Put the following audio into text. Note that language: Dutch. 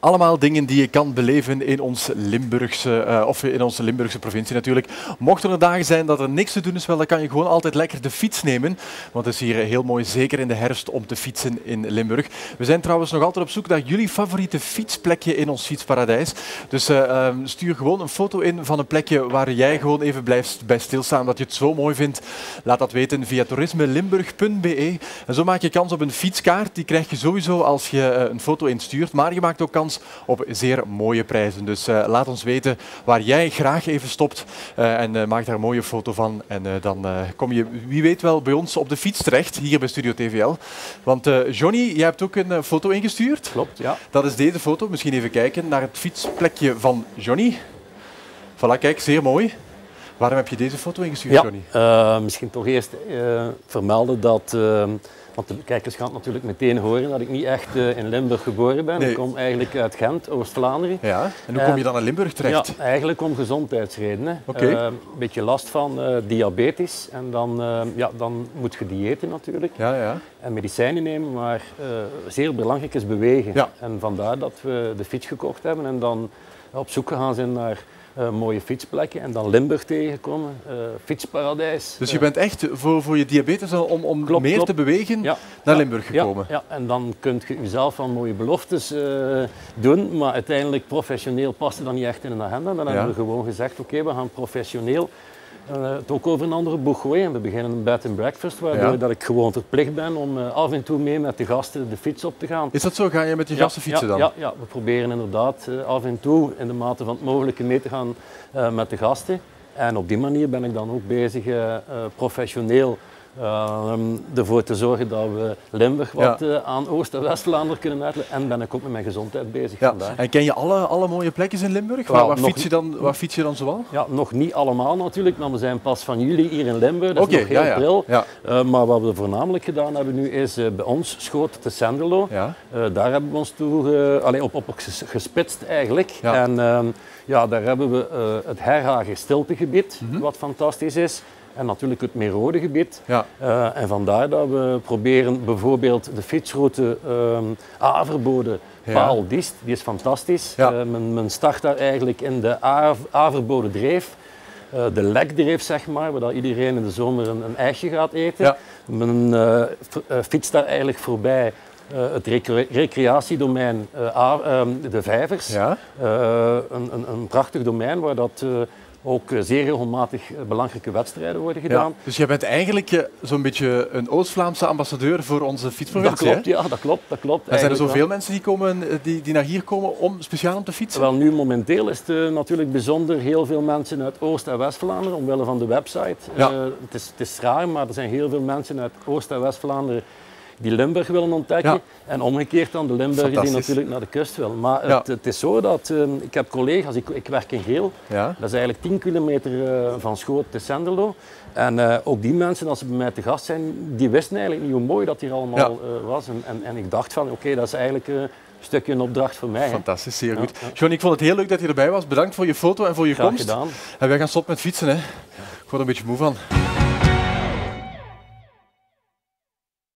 Allemaal dingen die je kan beleven in ons Limburgse provincie natuurlijk. Mochten er dagen zijn dat er niks te doen is, wel, dan kan je gewoon altijd lekker de fiets nemen. Want het is hier heel mooi, zeker in de herfst, om te fietsen in Limburg. We zijn trouwens nog altijd op zoek naar jullie favoriete fietsplekje in ons fietsparadijs. Dus stuur gewoon een foto in van een plekje waar jij gewoon even blijft bij stilstaan, dat je het zo mooi vindt. Laat dat weten via toerismelimburg.be. En zo maak je kans op een fietskaart. Die krijg je sowieso als je een foto instuurt. Maar je maakt ook kans op zeer mooie prijzen. Dus laat ons weten waar jij graag even stopt en maak daar een mooie foto van. En dan kom je wie weet wel bij ons op de fiets terecht, hier bij Studio TVL. Want Johnny, jij hebt ook een foto ingestuurd. Klopt, ja. Dat is deze foto. Misschien even kijken naar het fietsplekje van Johnny. Voilà, kijk, zeer mooi. Waarom heb je deze foto ingestuurd, Johnny? Misschien toch eerst vermelden dat... want de kijkers gaan natuurlijk meteen horen dat ik niet echt in Limburg geboren ben. Nee. Ik kom eigenlijk uit Gent, Oost-Vlaanderen. Ja, en hoe kom je dan naar Limburg terecht? Ja, eigenlijk om gezondheidsredenen. Een beetje last van diabetes en dan moet je diëten natuurlijk. Ja, ja. En medicijnen nemen, maar zeer belangrijk is bewegen. Ja. En vandaar dat we de fiets gekocht hebben en dan op zoek gegaan zijn naar mooie fietsplekken en dan Limburg tegenkomen, fietsparadijs. Dus je bent echt voor je diabetes om meer te bewegen naar Limburg gekomen? Ja, en dan kun je jezelf van mooie beloftes doen, maar uiteindelijk professioneel past dat niet echt in een agenda. Dan hebben we gewoon gezegd, oké, we gaan professioneel het ook over een andere boeg gooien. We beginnen een bed and breakfast, waardoor dat ik gewoon verplicht ben om af en toe mee met de gasten de fiets op te gaan. Is dat zo? Ga je met die gasten fietsen dan? Ja, we proberen inderdaad af en toe in de mate van het mogelijke mee te gaan met de gasten. En op die manier ben ik dan ook bezig professioneel ervoor te zorgen dat we Limburg wat aan Oost- en West-Vlaanderen kunnen uitleggen. En ben ik ook met mijn gezondheid bezig vandaag. En ken je alle mooie plekjes in Limburg? Waar fiets je dan zoal? Ja, nog niet allemaal natuurlijk, maar we zijn pas van juli hier in Limburg. Dat is nog heel pril. Ja. Maar wat we voornamelijk gedaan hebben nu is bij ons Schoot te Senderlo. Ja. Daar hebben we ons toe op gespitst eigenlijk. Ja. En daar hebben we het Herhagen stiltegebied, wat fantastisch is. En natuurlijk het Meerode-gebied. Ja. En vandaar dat we proberen bijvoorbeeld de fietsroute Averbode, Paal-Diest, die is fantastisch. Ja. Men start daar eigenlijk in de Averbode-dreef, de lekdreef zeg maar, waar iedereen in de zomer een ijsje gaat eten. Ja. Men fietst daar eigenlijk voorbij het recreatiedomein, de Vijvers. Ja. Een prachtig domein waar dat... ook zeer regelmatig belangrijke wedstrijden worden gedaan. Ja, dus jij bent eigenlijk zo'n beetje een Oost-Vlaamse ambassadeur voor onze fietsprovincie. Dat klopt, ja, dat klopt. En zijn er zoveel mensen die naar hier komen speciaal om te fietsen? Wel, nu momenteel is het natuurlijk bijzonder heel veel mensen uit Oost- en West-Vlaanderen, omwille van de website. Ja. Het is raar, maar er zijn heel veel mensen uit Oost- en West-Vlaanderen die Limburg willen ontdekken. Ja. En omgekeerd dan de Limburgers die natuurlijk naar de kust willen. Maar het is zo dat ik heb collega's, ik werk in Geel. Ja. Dat is eigenlijk 10 kilometer van Schoot te Senderlo. En ook die mensen, als ze bij mij te gast zijn, die wisten eigenlijk niet hoe mooi dat hier allemaal was. En ik dacht van, oké, dat is eigenlijk een stukje een opdracht voor mij. Fantastisch, zeer goed. John, ik vond het heel leuk dat je erbij was. Bedankt voor je foto en voor je komst. Gedaan. En wij gaan stoppen met fietsen. Hè. Ik word er een beetje moe van.